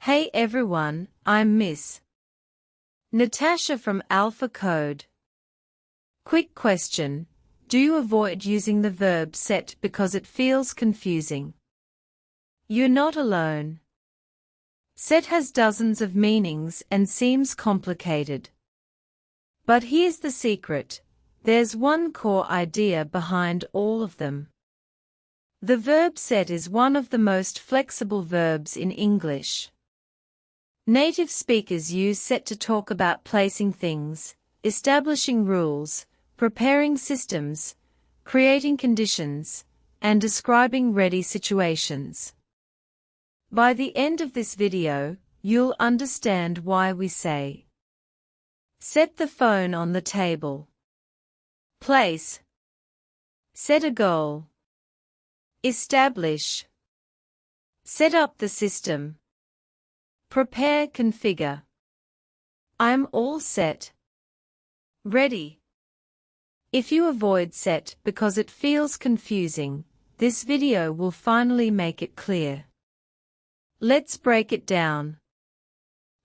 Hey everyone, I'm Miss Natasha from Alpha Code. Quick question, do you avoid using the verb set because it feels confusing? You're not alone. Set has dozens of meanings and seems complicated. But here's the secret, there's one core idea behind all of them. The verb set is one of the most flexible verbs in English. Native speakers use set to talk about placing things, establishing rules, preparing systems, creating conditions, and describing ready situations. By the end of this video, you'll understand why we say set the phone on the table. Place. Set a goal. Establish. Set up the system. Prepare, configure. I'm all set. Ready. If you avoid set because it feels confusing, this video will finally make it clear. Let's break it down.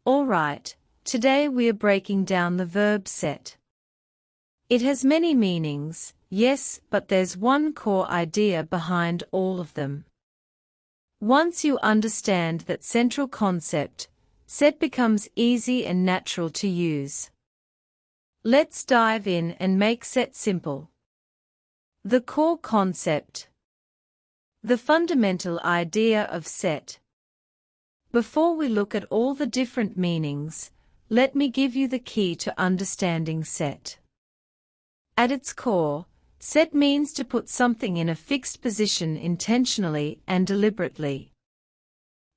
Alright, today we are breaking down the verb set. It has many meanings, yes, but there's one core idea behind all of them. Once you understand that central concept, set becomes easy and natural to use. Let's dive in and make set simple. The core concept. The fundamental idea of set. Before we look at all the different meanings, let me give you the key to understanding set. At its core, set means to put something in a fixed position intentionally and deliberately.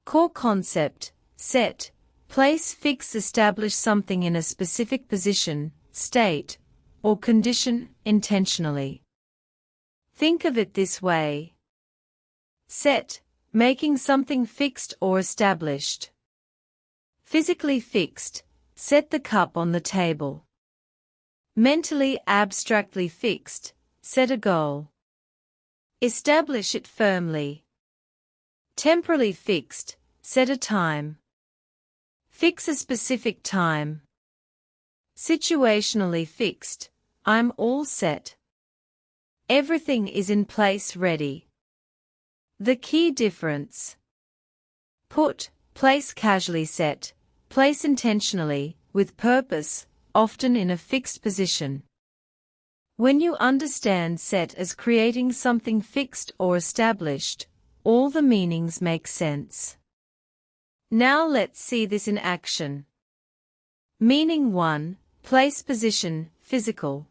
Core concept, set, place, fix, establish something in a specific position, state, or condition intentionally. Think of it this way. Set, making something fixed or established. Physically fixed, set the cup on the table. Mentally, abstractly fixed, set a goal. Establish it firmly. Temporally fixed, set a time. Fix a specific time. Situationally fixed, I'm all set. Everything is in place, ready. The key difference. Put, place casually, set, place intentionally, with purpose, often in a fixed position. When you understand set as creating something fixed or established, all the meanings make sense. Now let's see this in action. Meaning 1, place, position, physical.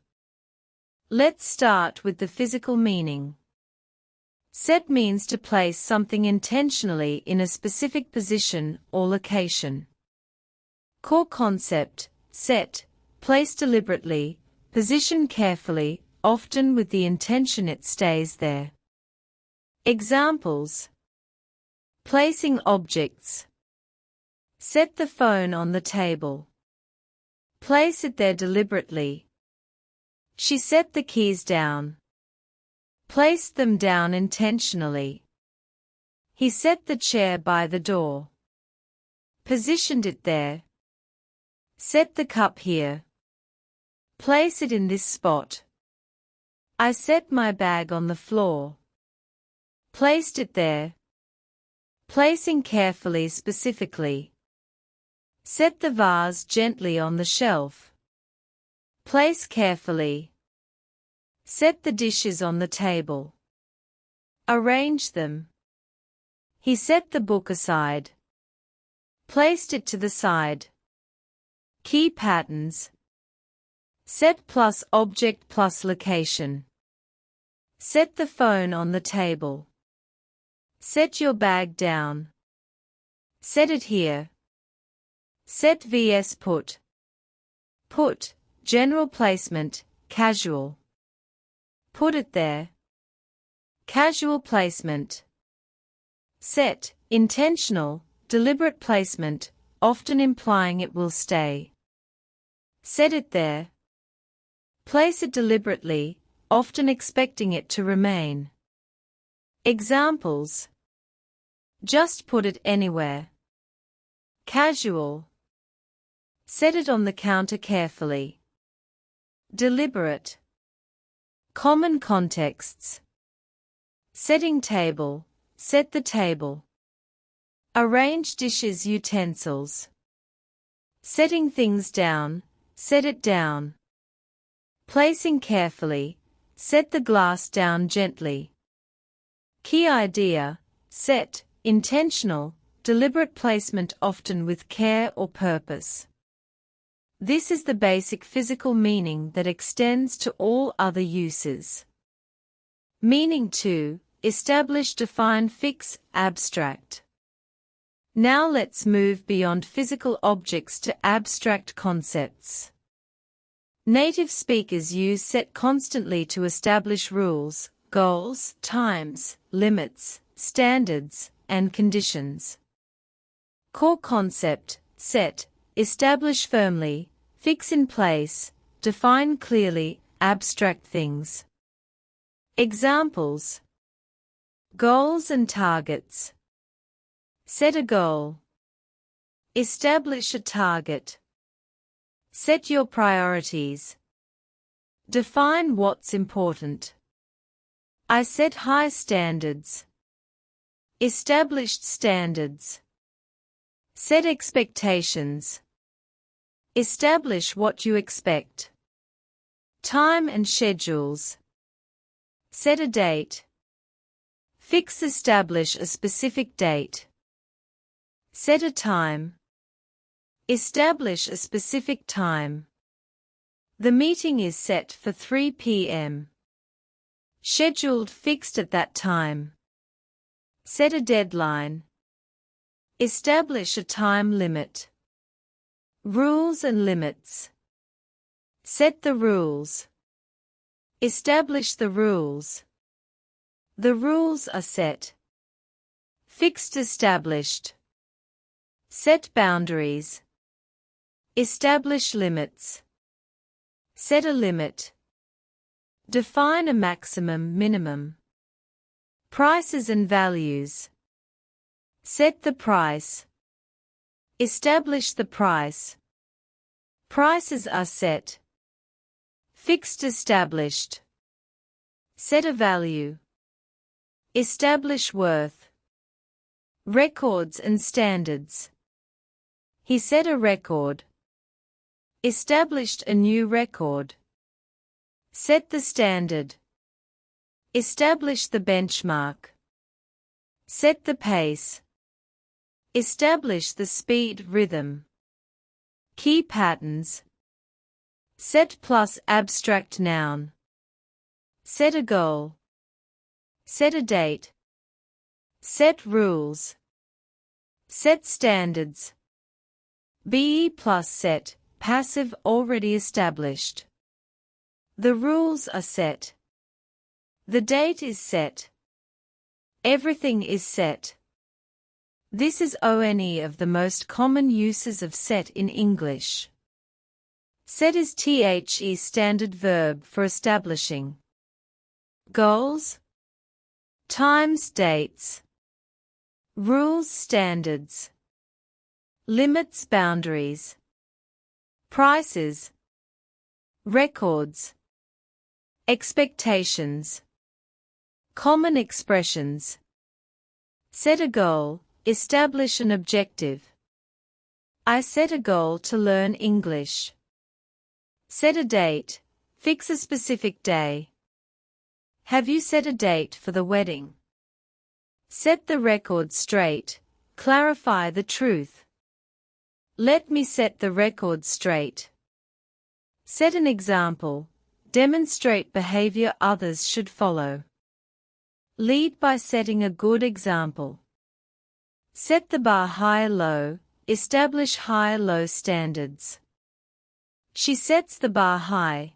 Let's start with the physical meaning. Set means to place something intentionally in a specific position or location. Core concept, set, place deliberately, position carefully, often with the intention it stays there. Examples. Placing objects. Set the phone on the table. Place it there deliberately. She set the keys down. Placed them down intentionally. He set the chair by the door. Positioned it there. Set the cup here. Place it in this spot. I set my bag on the floor. Placed it there. Placing carefully, specifically. Set the vase gently on the shelf. Place carefully. Set the dishes on the table. Arrange them. He set the book aside. Placed it to the side. Key patterns. Set plus object plus location. Set the phone on the table. Set your bag down. Set it here. Set vs put. Put, general placement, casual. Put it there. Casual placement. Set, intentional, deliberate placement, often implying it will stay. Set it there. Place it deliberately, often expecting it to remain. Examples. Just put it anywhere. Casual. Set it on the counter carefully. Deliberate. Common contexts. Setting table. Set the table. Arrange dishes, utensils. Setting things down. Set it down. Placing carefully. Set the glass down gently. Key idea. Set. Intentional, deliberate placement, often with care or purpose. This is the basic physical meaning that extends to all other uses. Meaning 2. Establish, define, fix, abstract. Now let's move beyond physical objects to abstract concepts. Native speakers use set constantly to establish rules, goals, times, limits, standards, and conditions. Core concept, set, establish firmly, fix in place, define clearly, abstract things. Examples. Goals and targets. Set a goal. Establish a target. Set your priorities. Define what's important. I set high standards. Established standards. Set expectations. Establish what you expect. Time and schedules. Set a date. Fix, establish a specific date. Set a time. Establish a specific time. The meeting is set for 3 p.m. Scheduled, fixed at that time. Set a deadline. Establish a time limit. Rules and limits. Set the rules. Establish the rules. The rules are set. Fixed, established. Set boundaries. Establish limits. Set a limit. Define a maximum, minimum. Prices and values. Set the price. Establish the price. Prices are set. Fixed, established. Set a value. Establish worth. Records and standards. He set a record. Established a new record. Set the standard. Establish the benchmark. Set the pace. Establish the speed, rhythm. Key patterns. Set plus abstract noun. Set a goal. Set a date. Set rules. Set standards. Be plus set, passive, already established. The rules are set. The date is set. Everything is set. This is one of the most common uses of set in English. Set is the standard verb for establishing goals, times, dates, rules, standards, limits, boundaries, prices, records, expectations, common expressions. Set a goal, establish an objective. I set a goal to learn English. Set a date, fix a specific day. Have you set a date for the wedding? Set the record straight, clarify the truth. Let me set the record straight. Set an example, demonstrate behavior others should follow. Lead by setting a good example. Set the bar high-low, establish high-low standards. She sets the bar high.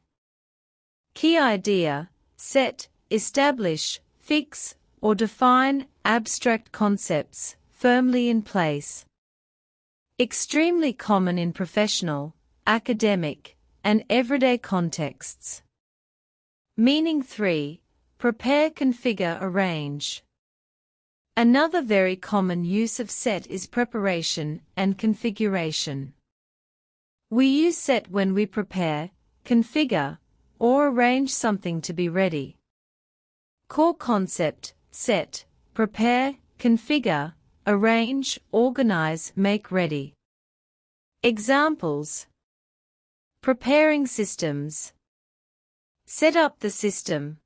Key idea, set, establish, fix, or define abstract concepts, firmly in place. Extremely common in professional, academic, and everyday contexts. Meaning 3, prepare, configure, arrange. Another very common use of set is preparation and configuration. We use set when we prepare, configure, or arrange something to be ready. Core concept: set, prepare, configure, arrange, organize, make ready. Examples: preparing systems. Set up the system.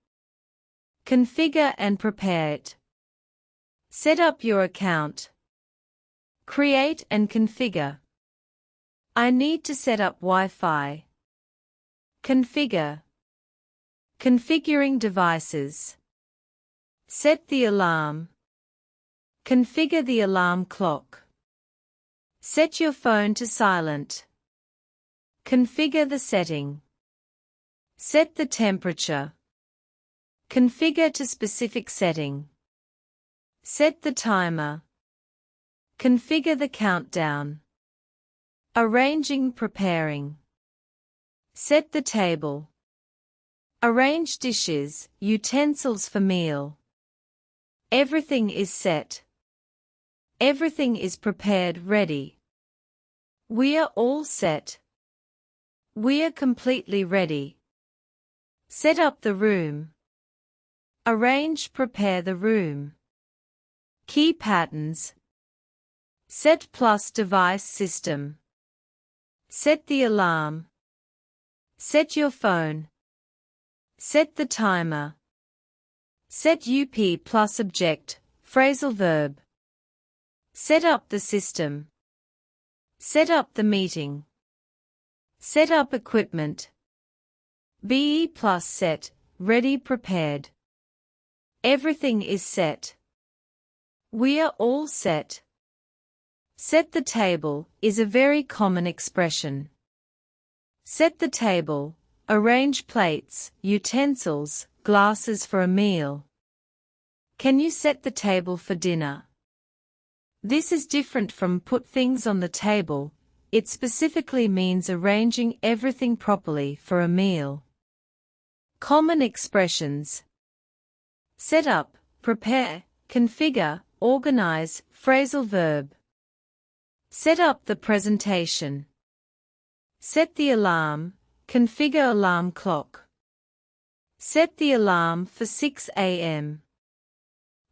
Configure and prepare it. Set up your account. Create and configure. I need to set up Wi-Fi. Configure. Configuring devices. Set the alarm. Configure the alarm clock. Set your phone to silent. Configure the setting. Set the temperature. Configure to specific setting. Set the timer. Configure the countdown. Arranging, preparing. Set the table. Arrange dishes, utensils for meal. Everything is set. Everything is prepared, ready. We are all set. We are completely ready. Set up the room. Arrange, prepare the room. Key patterns. Set plus device system. Set the alarm. Set your phone. Set the timer. Set UP plus object, phrasal verb. Set up the system. Set up the meeting. Set up equipment. BE plus set, ready, prepared. Everything is set. We are all set. Set the table is a very common expression. Set the table, arrange plates, utensils, glasses for a meal. Can you set the table for dinner? This is different from put things on the table. It specifically means arranging everything properly for a meal. Common expressions: set up, prepare, configure, organize, phrasal verb. Set up the presentation. Set the alarm, configure alarm clock. Set the alarm for 6 a.m.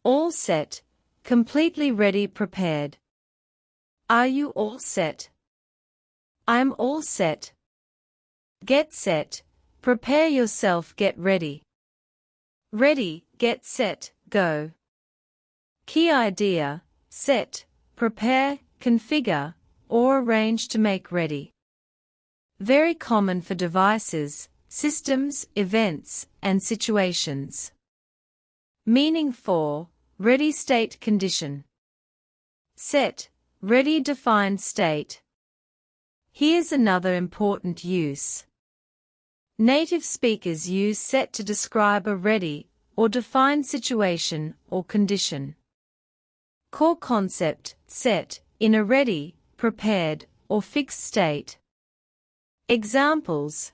All set, completely ready, prepared. Are you all set? I'm all set. Get set, prepare yourself, get ready. Ready, get set, go. Key idea: set, prepare, configure, or arrange to make ready. Very common for devices, systems, events, and situations. Meaning for ready state condition. Set, ready defined state. Here's another important use. Native speakers use set to describe a ready or defined situation or condition. Core concept: set, in a ready, prepared, or fixed state. Examples: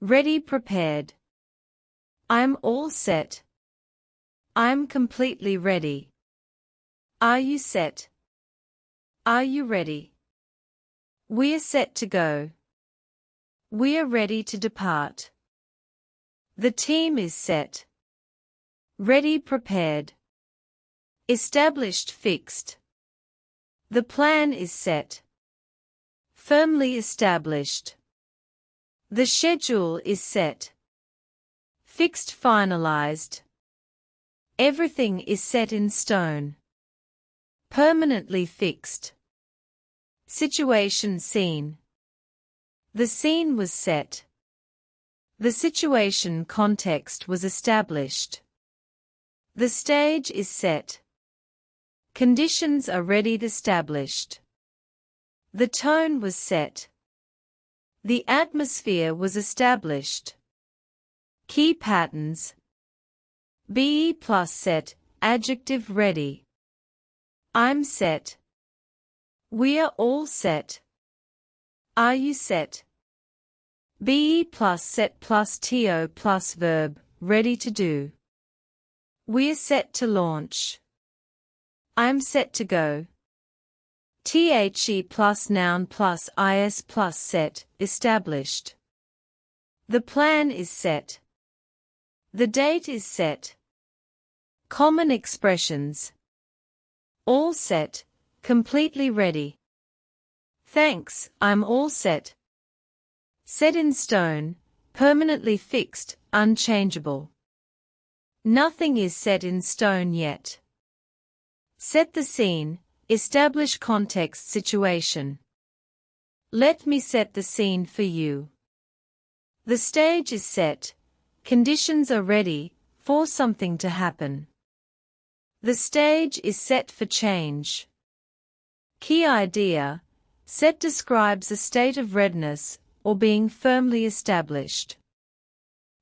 ready, prepared. I'm all set. I'm completely ready. Are you set? Are you ready? We're set to go. We are ready to depart. The team is set. Ready, prepared. Established, fixed. The plan is set. Firmly established. The schedule is set. Fixed, finalized. Everything is set in stone. Permanently fixed. Situation, scene. The scene was set. The situation, context, was established. The stage is set. Conditions are ready, established. The tone was set. The atmosphere was established. Key patterns: BE plus set, adjective, ready. I'm set. We are all set. Are you set? BE plus set plus TO plus verb, ready to do. We're set to launch. I'm set to go. The plus noun plus is plus set, established. The plan is set. The date is set. Common expressions. All set, completely ready. Thanks, I'm all set. Set in stone, permanently fixed, unchangeable. Nothing is set in stone yet. Set the scene, establish context situation. Let me set the scene for you. The stage is set, conditions are ready for something to happen. The stage is set for change. Key idea, set describes a state of readiness or being firmly established.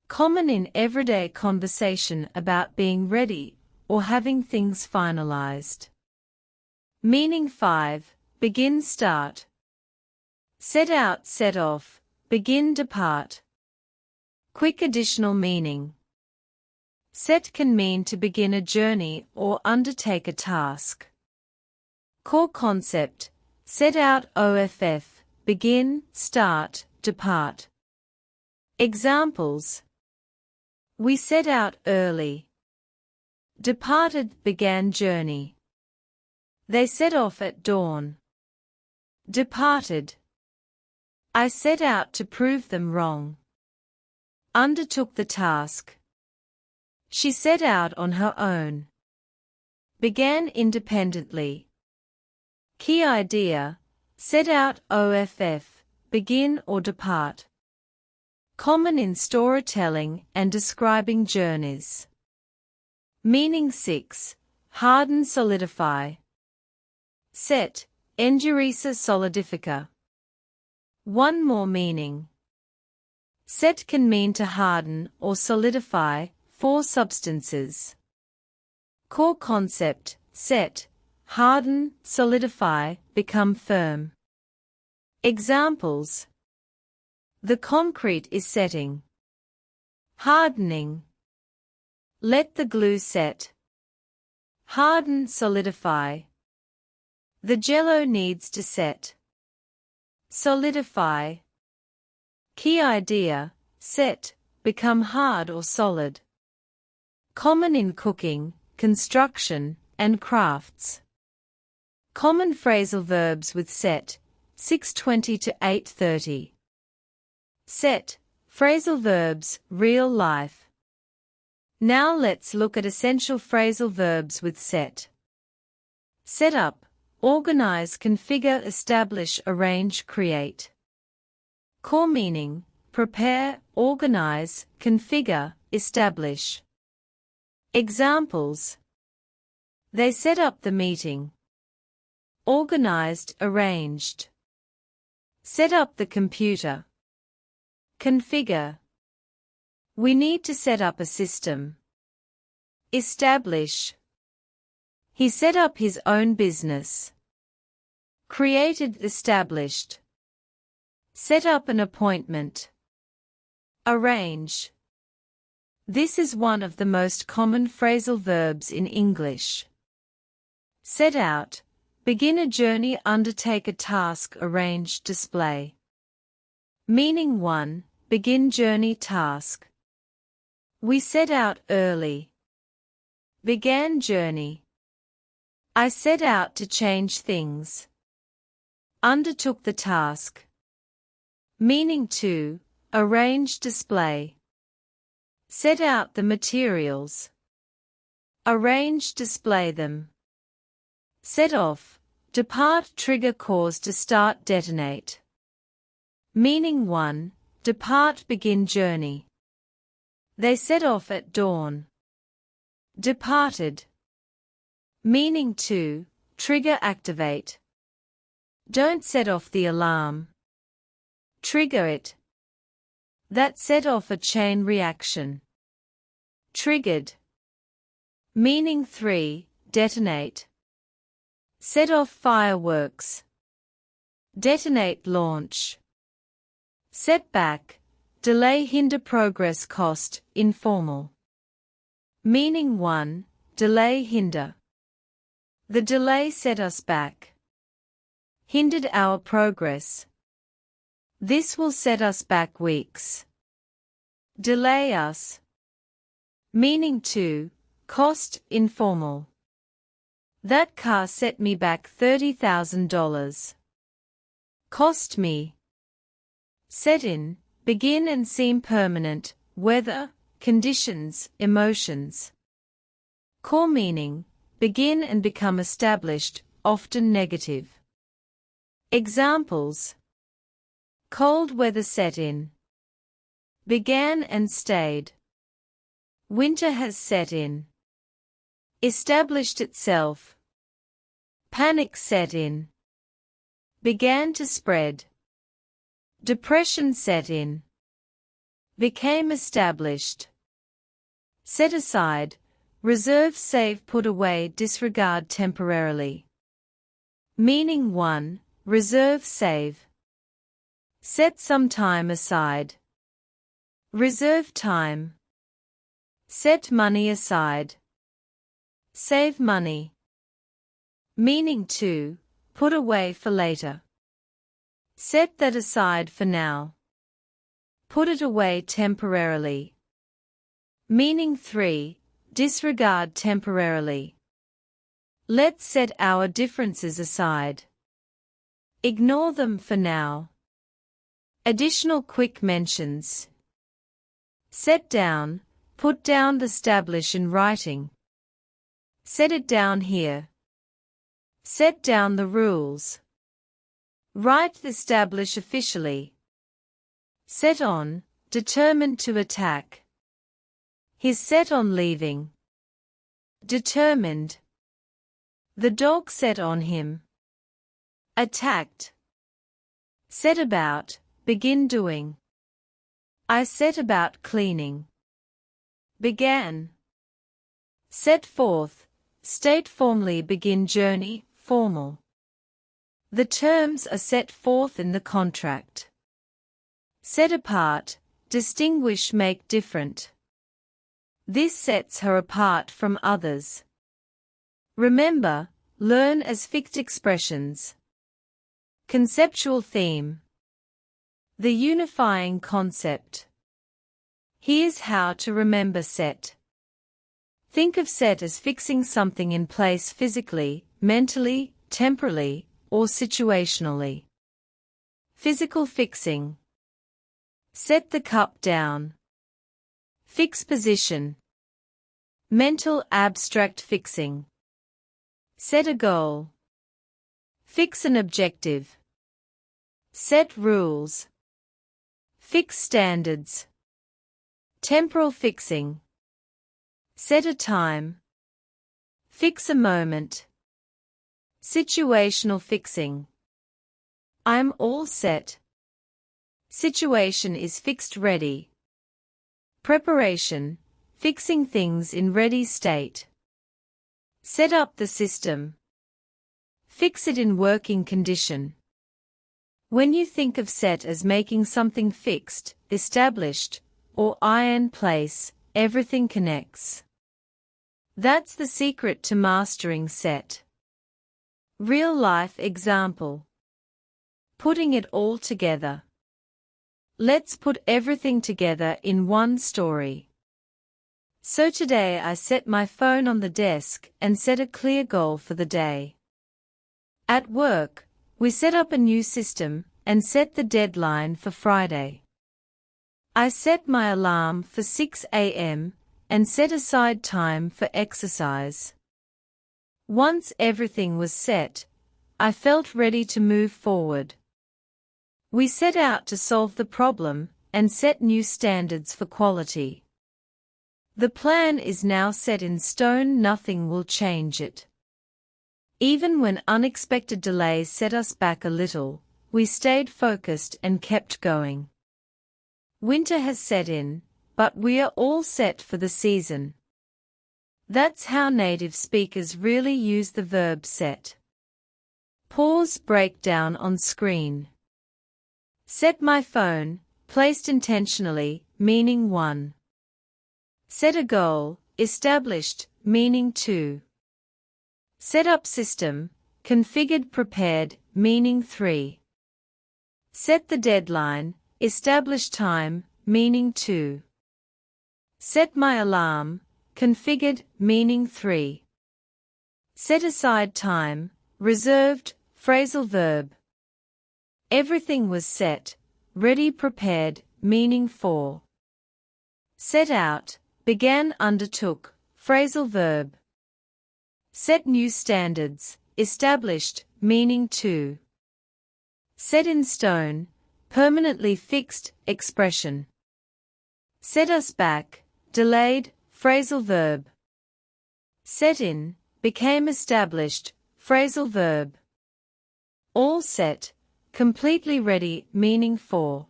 Common in everyday conversation about being ready or having things finalized. Meaning 5, begin start. Set out set off, begin depart. Quick additional meaning. Set can mean to begin a journey or undertake a task. Core concept, set out off, begin, start, depart. Examples. We set out early. Departed, began journey. They set off at dawn. Departed. I set out to prove them wrong. Undertook the task. She set out on her own. Began independently. Key idea, set out off, begin or depart. Common in storytelling and describing journeys. Meaning 6, harden solidify. Set, endurece solidifica. One more meaning. Set can mean to harden or solidify, for substances. Core concept, set, harden, solidify, become firm. Examples. The concrete is setting. Hardening. Let the glue set. Harden, solidify. The jello needs to set. Solidify. Key idea, set, become hard or solid. Common in cooking, construction, and crafts. Common phrasal verbs with set, 6:20 to 8:30. Set, phrasal verbs, real life. Now let's look at essential phrasal verbs with set. Set up, organize, configure, establish, arrange, create. Core meaning, prepare, organize, configure, establish. Examples. They set up the meeting. Organized, arranged. Set up the computer. Configure. We need to set up a system. Establish. He set up his own business. Created, established. Set up an appointment. Arrange. This is one of the most common phrasal verbs in English. Set out, begin a journey, undertake a task, arrange, display. Meaning 1, begin journey, task. We set out early. Began journey. I set out to change things. Undertook the task. Meaning 2, arrange, display. Set out the materials. Arrange, display them. Set off, depart, trigger, cause to start, detonate. Meaning 1, depart, begin journey. They set off at dawn. Departed. Meaning 2, trigger, activate. Don't set off the alarm. Trigger it. That set off a chain reaction. Triggered. Meaning 3, detonate. Set off fireworks. Detonate, launch. Setback, delay, hinder, progress, cost, informal. Meaning 1, delay, hinder. The delay set us back. Hindered our progress. This will set us back weeks. Delay us. Meaning to, cost, informal. That car set me back $30,000. Cost me. Set in, begin and seem permanent, weather, conditions, emotions. Core meaning, begin and become established, often negative. Examples. Cold weather set in. Began and stayed. Winter has set in. Established itself. Panic set in. Began to spread. Depression set in. Became established. Set aside, reserve, save, put away, disregard temporarily. Meaning 1, reserve, save. Set some time aside. Reserve time. Set money aside. Save money. Meaning 2, put away for later. Set that aside for now. Put it away temporarily. Meaning 3, disregard temporarily. Let's set our differences aside. Ignore them for now. Additional quick mentions. Set down, put down, establish in writing. Set it down here. Set down the rules. Write, establish officially. Set on, determined to attack. He's set on leaving. Determined. The dog set on him. Attacked. Set about, begin doing. I set about cleaning. Began. Set forth, state formally, begin journey, formal. The terms are set forth in the contract. Set apart, distinguish, make different. This sets her apart from others. Remember, learn as fixed expressions. Conceptual theme. The unifying concept. Here's how to remember set. Think of set as fixing something in place physically, mentally, temporally, or situationally. Physical fixing. Set the cup down. Fix position. Mental abstract fixing. Set a goal. Fix an objective. Set rules. Fix standards. Temporal fixing. Set a time. Fix a moment. Situational fixing. I'm all set. Situation is fixed, ready. Preparation, fixing things in ready state. Set up the system. Fix it in working condition. When you think of set as making something fixed, established, or in place, everything connects. That's the secret to mastering set. Real life example. Putting it all together. Let's put everything together in one story. So today I set my phone on the desk and set a clear goal for the day. At work, we set up a new system and set the deadline for Friday. I set my alarm for 6 a.m. and set aside time for exercise. Once everything was set, I felt ready to move forward. We set out to solve the problem and set new standards for quality. The plan is now set in stone, nothing will change it. Even when unexpected delays set us back a little, we stayed focused and kept going. Winter has set in, but we are all set for the season. That's how native speakers really use the verb set. Pause, breakdown on screen. Set my phone, placed intentionally, meaning 1. Set a goal, established, meaning 2. Set up system, configured prepared, meaning 3. Set the deadline, establish time, meaning 2. Set my alarm, configured, meaning 3. Set aside time, reserved, phrasal verb. Everything was set, ready prepared, meaning 4. Set out, began undertook, phrasal verb. Set new standards, established, meaning 2. Set in stone, permanently fixed, expression. Set us back, delayed, phrasal verb. Set in, became established, phrasal verb. All set, completely ready, meaning 4.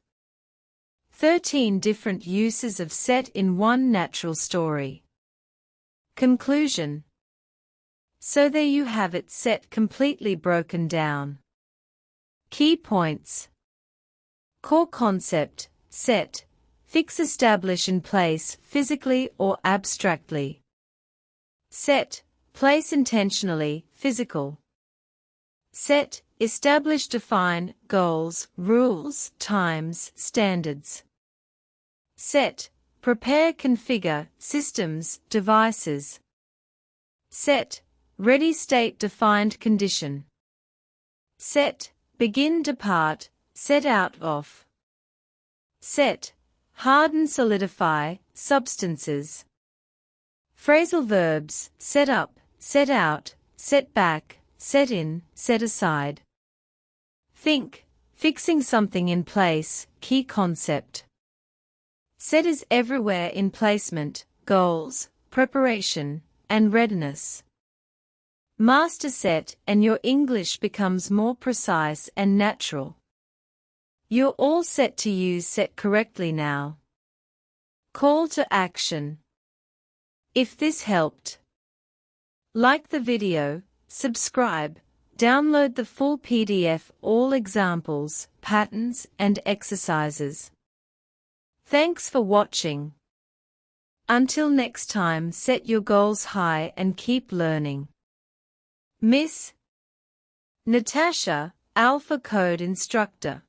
13 different uses of set in one natural story. Conclusion. So there you have it, set completely broken down. Key points. Core concept, set, fix, establish in place physically or abstractly. Set, place intentionally, physical. Set, establish, define, goals, rules, times, standards. Set, prepare, configure, systems, devices. Set, ready, state, defined condition. Set, begin, depart, set out of. Set, harden, solidify, substances. Phrasal verbs, set up, set out, set back, set in, set aside. Think, fixing something in place, key concept. Set is everywhere in placement, goals, preparation, and readiness. Master set and your English becomes more precise and natural. You're all set to use set correctly now. Call to action. If this helped, like the video, subscribe, download the full PDF, all examples, patterns, and exercises. Thanks for watching. Until next time, set your goals high and keep learning. Miss Natasha, Alpha Code Instructor.